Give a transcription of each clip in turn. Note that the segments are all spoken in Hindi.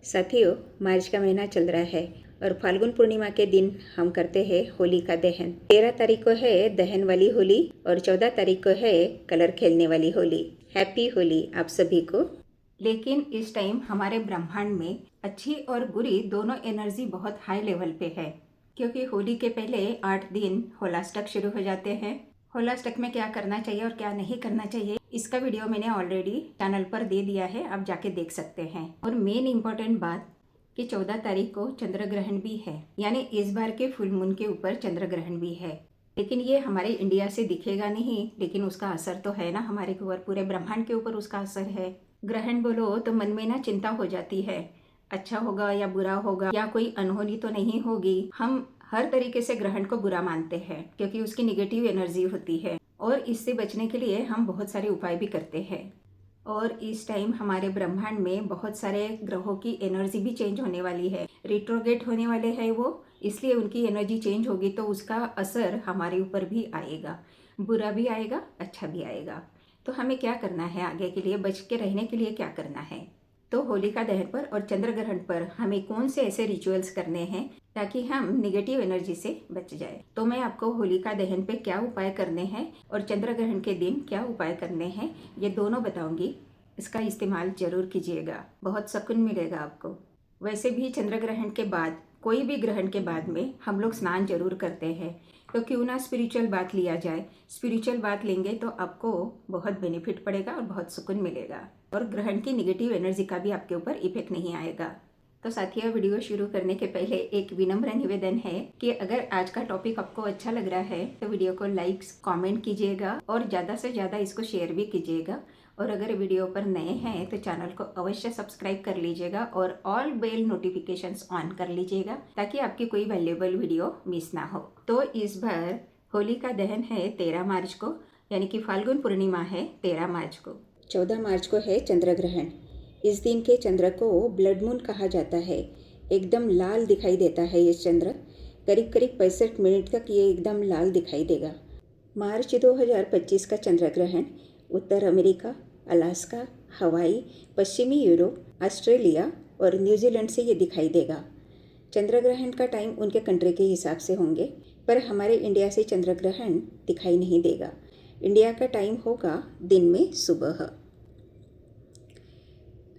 साथियों, मार्च का महीना चल रहा है और फाल्गुन पूर्णिमा के दिन हम करते हैं होली का दहन। 13 तारीख को है दहन वाली होली और 14 तारीख को है कलर खेलने वाली होली। हैप्पी होली आप सभी को। लेकिन इस टाइम हमारे ब्रह्मांड में अच्छी और बुरी दोनों एनर्जी बहुत हाई लेवल पे है, क्योंकि होली के पहले 8 दिन होलाष्टक शुरू हो जाते हैं। होलाष्टक में क्या करना चाहिए और क्या नहीं करना चाहिए, इसका वीडियो मैंने ऑलरेडी चैनल पर दे दिया है, आप जाके देख सकते हैं। और मेन इम्पोर्टेंट बात कि 14 तारीख को चंद्र ग्रहण भी है, यानी इस बार के फुल मून के ऊपर चंद्र ग्रहण भी है। लेकिन ये हमारे इंडिया से दिखेगा नहीं, लेकिन उसका असर तो है ना हमारे ऊपर, पूरे ब्रह्मांड के ऊपर उसका असर है। ग्रहण बोलो तो मन में ना चिंता हो जाती है, अच्छा होगा या बुरा होगा या कोई अनहोनी तो नहीं होगी। हम हर तरीके से ग्रहण को बुरा मानते हैं क्योंकि उसकी निगेटिव एनर्जी होती है और इससे बचने के लिए हम बहुत सारे उपाय भी करते हैं। और इस टाइम हमारे ब्रह्मांड में बहुत सारे ग्रहों की एनर्जी भी चेंज होने वाली है, रिट्रोगेट होने वाले हैं वो, इसलिए उनकी एनर्जी चेंज होगी तो उसका असर हमारे ऊपर भी आएगा, बुरा भी आएगा अच्छा भी आएगा। तो हमें क्या करना है, आगे के लिए बच के रहने के लिए क्या करना है। तो होलिका दहन पर और चंद्र ग्रहण पर हमें कौन से ऐसे रिचुअल्स करने हैं ताकि हम निगेटिव एनर्जी से बच जाए। तो मैं आपको होलिका दहन पे क्या उपाय करने हैं और चंद्र ग्रहण के दिन क्या उपाय करने हैं, ये दोनों बताऊंगी। इसका इस्तेमाल जरूर कीजिएगा, बहुत सुकून मिलेगा आपको। वैसे भी चंद्र ग्रहण के बाद, कोई भी ग्रहण के बाद में हम लोग स्नान जरूर करते हैं, तो क्यों ना स्पिरिचुअल बात लिया जाए। स्पिरिचुअल बात लेंगे तो आपको बहुत बेनिफिट पड़ेगा और बहुत सुकून मिलेगा और ग्रहण की निगेटिव एनर्जी का भी आपके ऊपर इफेक्ट नहीं आएगा। तो साथियों, वीडियो शुरू करने के पहले एक विनम्र निवेदन है कि अगर आज का टॉपिक आपको अच्छा लग रहा है तो वीडियो को लाइक्स कमेंट कीजिएगा और ज़्यादा से ज़्यादा इसको शेयर भी कीजिएगा। और अगर वीडियो पर नए हैं तो चैनल को अवश्य सब्सक्राइब कर लीजिएगा और ऑल बेल नोटिफिकेशंस ऑन कर लीजिएगा ताकि आपकी कोई वैल्यूएबल वीडियो मिस ना हो। तो इस बार होली का दहन है 13 मार्च को, यानी कि फाल्गुन पूर्णिमा है 13 मार्च को। 14 मार्च को है चंद्र ग्रहण। इस दिन के चंद्र को ब्लड मून कहा जाता है। एकदम लाल दिखाई देता है ये चंद्र, करीब करीब 65 मिनट तक ये एकदम लाल दिखाई देगा। मार्च 2025 का चंद्र ग्रहण उत्तर अमेरिका, अलास्का, हवाई, पश्चिमी यूरोप, ऑस्ट्रेलिया और न्यूजीलैंड से ये दिखाई देगा। चंद्र ग्रहण का टाइम उनके कंट्री के हिसाब से होंगे, पर हमारे इंडिया से चंद्र ग्रहण दिखाई नहीं देगा। इंडिया का टाइम होगा दिन में सुबह।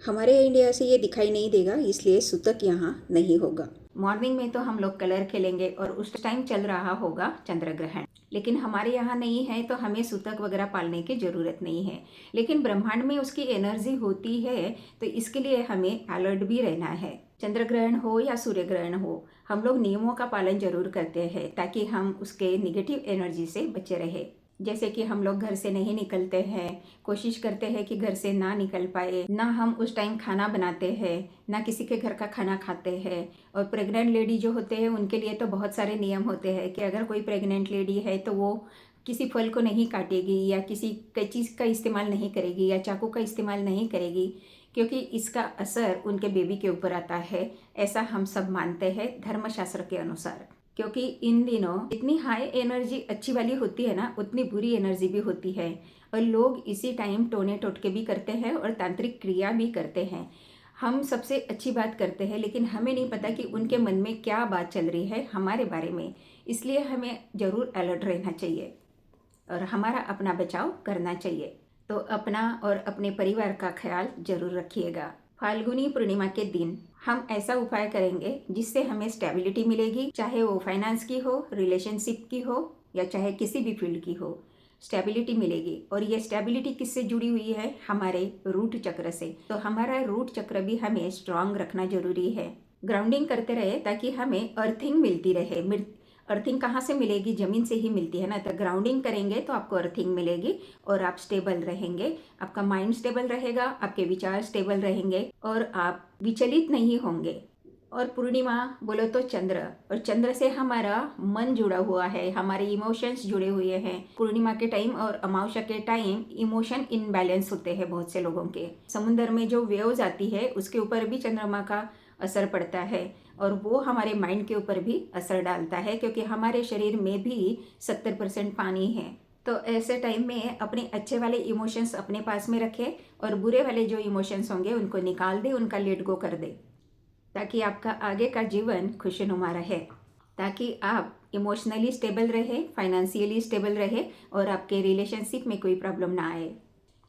हमारे इंडिया से ये दिखाई नहीं देगा, इसलिए सूतक यहाँ नहीं होगा। मॉर्निंग में तो हम लोग कलर खेलेंगे और उस टाइम चल रहा होगा चंद्र ग्रहण, लेकिन हमारे यहाँ नहीं है तो हमें सूतक वगैरह पालने की ज़रूरत नहीं है। लेकिन ब्रह्मांड में उसकी एनर्जी होती है तो इसके लिए हमें अलर्ट भी रहना है। चंद्र ग्रहण हो या सूर्य ग्रहण हो, हम लोग नियमों का पालन जरूर करते हैं ताकि हम उसके निगेटिव एनर्जी से बचे रहे। जैसे कि हम लोग घर से नहीं निकलते हैं, कोशिश करते हैं कि घर से ना निकल पाए, ना हम उस टाइम खाना बनाते हैं, ना किसी के घर का खाना खाते हैं। और प्रेग्नेंट लेडी जो होते हैं उनके लिए तो बहुत सारे नियम होते हैं कि अगर कोई प्रेग्नेंट लेडी है तो वो किसी फल को नहीं काटेगी या किसी चीज़ का इस्तेमाल नहीं करेगी या चाकू का इस्तेमाल नहीं करेगी, क्योंकि इसका असर उनके बेबी के ऊपर आता है, ऐसा हम सब मानते हैं धर्मशास्त्र के अनुसार। क्योंकि इन दिनों इतनी हाई एनर्जी अच्छी वाली होती है ना, उतनी बुरी एनर्जी भी होती है और लोग इसी टाइम टोने टोटके भी करते हैं और तांत्रिक क्रिया भी करते हैं। हम सबसे अच्छी बात करते हैं लेकिन हमें नहीं पता कि उनके मन में क्या बात चल रही है हमारे बारे में, इसलिए हमें ज़रूर अलर्ट रहना चाहिए और हमारा अपना बचाव करना चाहिए। तो अपना और अपने परिवार का ख्याल जरूर रखिएगा। फाल्गुनी पूर्णिमा के दिन हम ऐसा उपाय करेंगे जिससे हमें स्टेबिलिटी मिलेगी, चाहे वो फाइनेंस की हो, रिलेशनशिप की हो या चाहे किसी भी फील्ड की हो, स्टेबिलिटी मिलेगी। और ये स्टेबिलिटी किससे जुड़ी हुई है, हमारे रूट चक्र से। तो हमारा रूट चक्र भी हमें स्ट्रांग रखना जरूरी है। ग्राउंडिंग करते रहे ताकि हमें अर्थिंग मिलती रहे। अर्थिंग कहाँ से मिलेगी, जमीन से ही मिलती है ना, तो ग्राउंडिंग करेंगे तो आपको अर्थिंग मिलेगी और आप स्टेबल रहेंगे, आपका माइंड स्टेबल रहेगा, आपके विचार स्टेबल रहेंगे और आप विचलित नहीं होंगे। और पूर्णिमा बोलो तो चंद्र, और चंद्र से हमारा मन जुड़ा हुआ है, हमारे इमोशंस जुड़े हुए हैं। पूर्णिमा के टाइम और अमावस्या के टाइम इमोशन इनबैलेंस होते हैं बहुत से लोगों के। समुद्र में जो वेव्स आती है उसके ऊपर भी चंद्रमा का असर पड़ता है और वो हमारे माइंड के ऊपर भी असर डालता है, क्योंकि हमारे शरीर में भी 70% पानी है। तो ऐसे टाइम में अपने अच्छे वाले इमोशंस अपने पास में रखें और बुरे वाले जो इमोशंस होंगे उनको निकाल दे, उनका लेट गो कर दे। ताकि आपका आगे का जीवन खुशनुमा रहे, ताकि आप इमोशनली स्टेबल रहे, फाइनेंशियली स्टेबल रहे और आपके रिलेशनशिप में कोई प्रॉब्लम ना आए।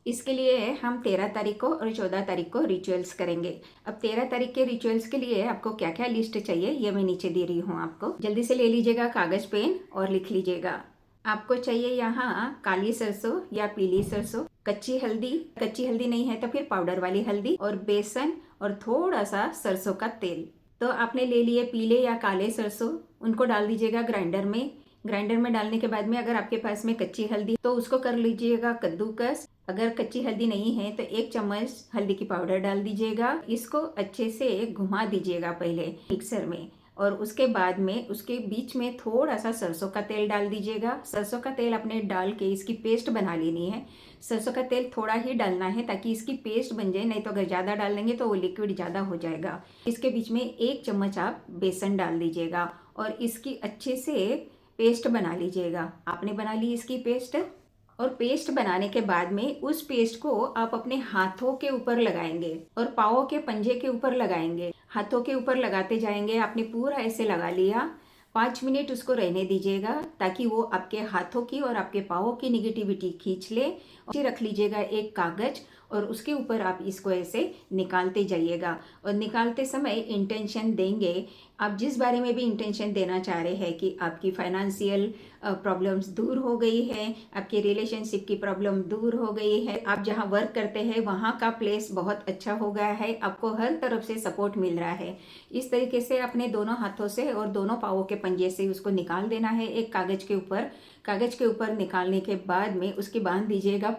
इसके लिए हम 13 तारीख को और 14 तारीख को रिचुअल्स करेंगे। अब 13 तारीख के रिचुअल्स के लिए आपको क्या क्या लिस्ट चाहिए ये मैं नीचे दे रही हूँ आपको। जल्दी से ले लीजिएगा कागज़ पेन और लिख लीजिएगा। आपको चाहिए यहाँ काली सरसों या पीली सरसों, कच्ची हल्दी नहीं है तो फिर पाउडर वाली हल्दी, और बेसन और थोड़ा सा सरसों का तेल। तो आपने ले लिए पीले या काले सरसों, उनको डाल दीजिएगा ग्राइंडर में। ग्राइंडर में डालने के बाद में अगर आपके पास में कच्ची हल्दी तो उसको कर लीजिएगा कद्दूकस। अगर कच्ची हल्दी नहीं है तो 1 चम्मच हल्दी की पाउडर डाल दीजिएगा। इसको अच्छे से घुमा दीजिएगा पहले मिक्सर में, और उसके बाद में उसके बीच में थोड़ा सा सरसों का तेल डाल दीजिएगा। सरसों का तेल आपने डाल के इसकी पेस्ट बना लेनी है। सरसों का तेल थोड़ा ही डालना है ताकि इसकी पेस्ट बन जाए, नहीं तो अगर ज़्यादा डाल लेंगे तो वो लिक्विड ज़्यादा हो जाएगा। इसके बीच में 1 चम्मच आप बेसन डाल दीजिएगा और इसकी अच्छे से पेस्ट बना लीजिएगा। आपने बना ली इसकी पेस्ट, और पेस्ट बनाने के बाद में उस पेस्ट को आप अपने हाथों के ऊपर लगाएंगे और पाँवों के पंजे के ऊपर लगाएंगे। हाथों के ऊपर लगाते जाएंगे। आपने पूरा ऐसे लगा लिया। 5 मिनट उसको रहने दीजिएगा ताकि वो आपके हाथों की और आपके पाँवों की निगेटिविटी खींच ले। और रख लीजिएगा एक कागज और उसके ऊपर आप इसको ऐसे निकालते जाइएगा, और निकालते समय इंटेंशन देंगे। आप जिस बारे में भी इंटेंशन देना चाह रहे हैं कि आपकी फाइनेंशियल प्रॉब्लम्स दूर हो गई है, आपकी रिलेशनशिप की प्रॉब्लम दूर हो गई है, आप जहाँ वर्क करते हैं वहाँ का प्लेस बहुत अच्छा हो गया है, आपको हर तरफ से सपोर्ट मिल रहा है। इस तरीके से अपने दोनों हाथों से और दोनों पाँवों के पंजे से उसको निकाल देना है एक कागज के ऊपर। कागज के ऊपर निकालने के बाद में उसकी बांध दीजिएगा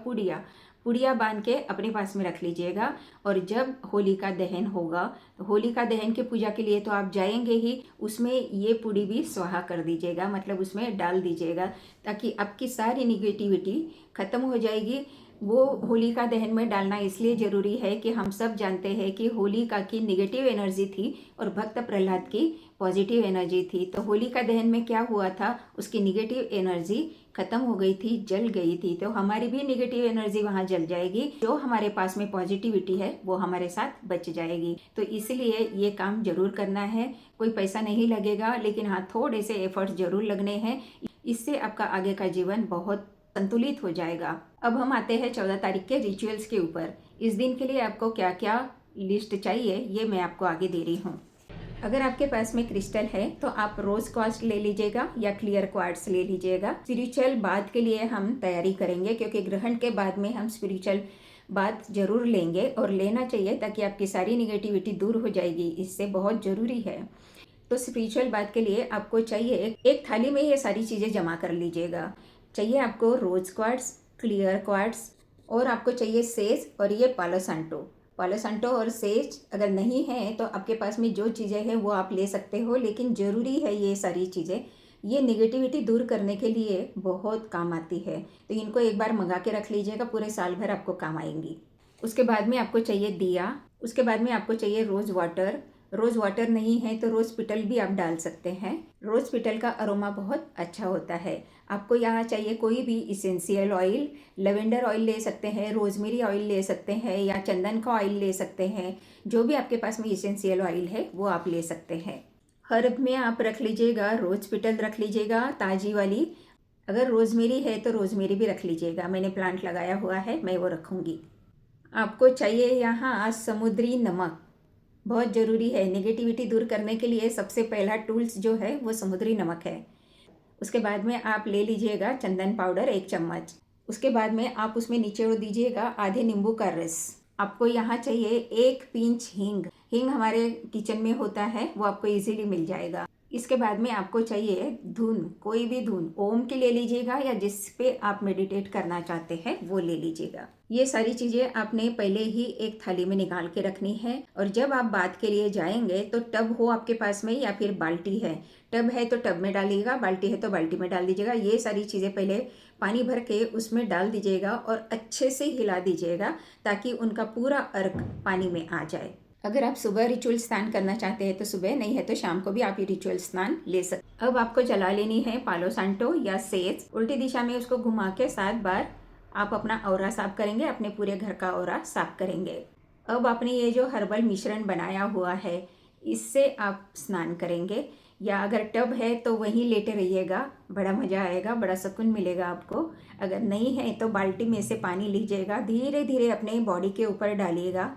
पुड़िया बांध के अपने पास में रख लीजिएगा। और जब होली का दहन होगा तो होली का दहन की पूजा के लिए तो आप जाएंगे ही, उसमें ये पुड़ी भी स्वाहा कर दीजिएगा, मतलब उसमें डाल दीजिएगा, ताकि आपकी सारी निगेटिविटी खत्म हो जाएगी। वो होलिका दहन में डालना इसलिए ज़रूरी है कि हम सब जानते हैं कि होलिका की निगेटिव एनर्जी थी और भक्त प्रहलाद की पॉजिटिव एनर्जी थी। तो होलिका दहन में क्या हुआ था, उसकी निगेटिव एनर्जी खत्म हो गई थी, जल गई थी। तो हमारी भी निगेटिव एनर्जी वहाँ जल जाएगी, जो हमारे पास में पॉजिटिविटी है वो हमारे साथ बच जाएगी। तो इसलिए ये काम जरूर करना है। कोई पैसा नहीं लगेगा, लेकिन हाँ थोड़े से एफर्ट्स जरूर लगने हैं। इससे आपका आगे का जीवन बहुत संतुलित हो जाएगा। अब हम आते हैं 14 तारीख के रिचुअल्स के ऊपर। इस दिन के लिए आपको क्या क्या लिस्ट चाहिए ये मैं आपको आगे दे रही हूँ। अगर आपके पास में क्रिस्टल है तो आप रोज क्वार्ट्ज ले लीजिएगा या क्लियर क्वार्ट्ज ले लीजिएगा। स्पिरिचुअल बात के लिए हम तैयारी करेंगे, क्योंकि ग्रहण के बाद में हम स्पिरिचुअल बात जरूर लेंगे और लेना चाहिए, ताकि आपकी सारी निगेटिविटी दूर हो जाएगी। इससे बहुत ज़रूरी है। तो स्पिरिचुअल बात के लिए आपको चाहिए एक थाली में ये सारी चीज़ें जमा कर लीजिएगा। चाहिए आपको रोज क्वार्ट्ज, क्लियर क्वार्ट्ज, और आपको चाहिए सेज और ये पालो सांटो और सेज। अगर नहीं है तो आपके पास में जो चीज़ें हैं वो आप ले सकते हो, लेकिन ज़रूरी है ये सारी चीज़ें। ये निगेटिविटी दूर करने के लिए बहुत काम आती है, तो इनको एक बार मंगा के रख लीजिएगा, पूरे साल भर आपको काम आएंगी। उसके बाद में आपको चाहिए दिया। उसके बाद में आपको चाहिए रोज़ वाटर नहीं है तो रोज़ पिटल भी आप डाल सकते हैं। रोज़ पिटल का अरोमा बहुत अच्छा होता है। आपको यहाँ चाहिए कोई भी इसेंशियल ऑयल, लेवेंडर ऑयल ले सकते हैं, रोजमेरी ऑयल ले सकते हैं, या चंदन का ऑयल ले सकते हैं। जो भी आपके पास में इसेंशियल ऑयल है वो आप ले सकते हैं। हर्ब में आप रख लीजिएगा, रोज़ पिटल रख लीजिएगा ताज़ी वाली। अगर रोजमेरी है तो रोजमेरी भी रख लीजिएगा, मैंने प्लांट लगाया हुआ है, मैं वो रखूँगी। आपको चाहिए यहाँ समुद्री नमक, बहुत ज़रूरी है। नेगेटिविटी दूर करने के लिए सबसे पहला टूल्स जो है वो समुद्री नमक है। उसके बाद में आप ले लीजिएगा चंदन पाउडर 1 चम्मच। उसके बाद में आप उसमें निचोड़ दीजिएगा आधे नींबू का रस। आपको यहाँ चाहिए 1 पिंच हींग हमारे किचन में होता है, वो आपको इजीली मिल जाएगा। इसके बाद में आपको चाहिए धुन, कोई भी धुन, ओम की ले लीजिएगा या जिस पे आप मेडिटेट करना चाहते हैं वो ले लीजिएगा। ये सारी चीज़ें आपने पहले ही एक थाली में निकाल के रखनी है। और जब आप बात के लिए जाएंगे तो टब हो आपके पास में या फिर बाल्टी है, टब है तो टब में डालिएगा, बाल्टी है तो बाल्टी में डाल दीजिएगा। ये सारी चीज़ें पहले पानी भर के उसमें डाल दीजिएगा और अच्छे से हिला दीजिएगा, ताकि उनका पूरा अर्क पानी में आ जाए। अगर आप सुबह रिचुअल स्नान करना चाहते हैं तो सुबह, नहीं है तो शाम को भी आप ये रिचुअल स्नान ले सकते। अब आपको जला लेनी है पालो सांटो या सेज। उल्टी दिशा में उसको घुमा के 7 बार आप अपना औरा साफ करेंगे, अपने पूरे घर का औरा साफ करेंगे। अब आपने ये जो हर्बल मिश्रण बनाया हुआ है इससे आप स्नान करेंगे। या अगर टब है तो वहीं लेटे रहिएगा, बड़ा मज़ा आएगा, बड़ा सुकून मिलेगा आपको। अगर नहीं है तो बाल्टी में से पानी लीजिएगा, धीरे धीरे अपने बॉडी के ऊपर डालिएगा,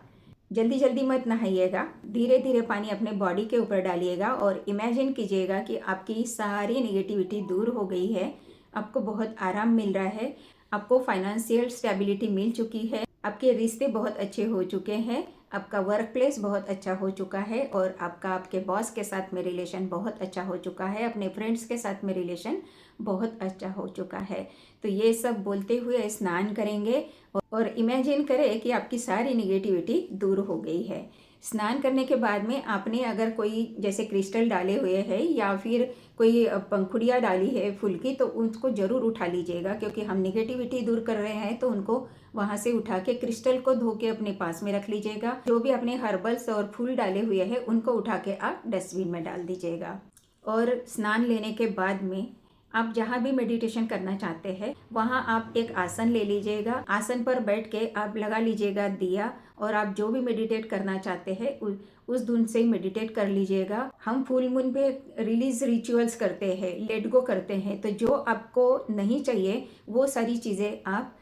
जल्दी जल्दी मत नहाइएगा, धीरे धीरे पानी अपने बॉडी के ऊपर डालिएगा और इमेजिन कीजिएगा कि आपकी सारी नेगेटिविटी दूर हो गई है, आपको बहुत आराम मिल रहा है, आपको फाइनेंशियल स्टेबिलिटी मिल चुकी है, आपके रिश्ते बहुत अच्छे हो चुके हैं, आपका वर्क प्लेस बहुत अच्छा हो चुका है और आपका आपके बॉस के साथ में रिलेशन बहुत अच्छा हो चुका है, अपने फ्रेंड्स के साथ में रिलेशन बहुत अच्छा हो चुका है। तो ये सब बोलते हुए स्नान करेंगे और इमेजिन करें कि आपकी सारी निगेटिविटी दूर हो गई है। स्नान करने के बाद में आपने अगर कोई जैसे क्रिस्टल डाले हुए हैं या फिर कोई पंखुड़ियाँ डाली है फूल की, तो उसको ज़रूर उठा लीजिएगा, क्योंकि हम निगेटिविटी दूर कर रहे हैं तो उनको वहाँ से उठा के क्रिस्टल को धो के अपने पास में रख लीजिएगा। जो भी अपने हर्बल्स और फूल डाले हुए हैं उनको उठा के आप डस्टबिन में डाल दीजिएगा। और स्नान लेने के बाद में आप जहाँ भी मेडिटेशन करना चाहते हैं वहाँ आप एक आसन ले लीजिएगा, आसन पर बैठ के आप लगा लीजिएगा दिया और आप जो भी मेडिटेट करना चाहते हैं उस धुन से मेडिटेट कर लीजिएगा। हम फुल मून पे रिलीज रिचुअल्स करते हैं, लेट गो करते हैं, तो जो आपको नहीं चाहिए वो सारी चीज़ें आप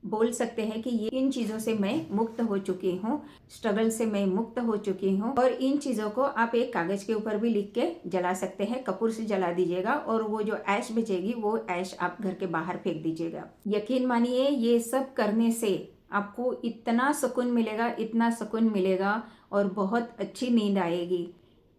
बोल सकते हैं कि ये इन चीज़ों से मैं मुक्त हो चुकी हूँ, स्ट्रगल से मैं मुक्त हो चुकी हूँ। और इन चीज़ों को आप एक कागज़ के ऊपर भी लिख के जला सकते हैं, कपूर से जला दीजिएगा और वो जो ऐश बचेगी वो ऐश आप घर के बाहर फेंक दीजिएगा। यकीन मानिए ये सब करने से आपको इतना सुकून मिलेगा, इतना सुकून मिलेगा और बहुत अच्छी नींद आएगी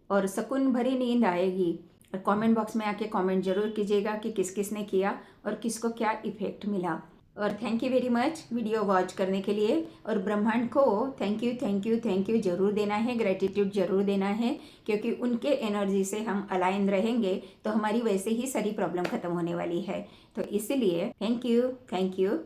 और सुकून भरी नींद आएगी। और कमेंट बॉक्स में आके कमेंट जरूर कीजिएगा कि किस किस ने किया और किसको क्या इफ़ेक्ट मिला। और thank you very much video watch करने के लिए। और ब्रह्मांड को thank you thank you thank you ज़रूर देना है, ग्रेटिट्यूड ज़रूर देना है, क्योंकि उनके एनर्जी से हम अलाइन रहेंगे तो हमारी वैसे ही सारी प्रॉब्लम ख़त्म होने वाली है। तो इसीलिए थैंक यू थैंक यू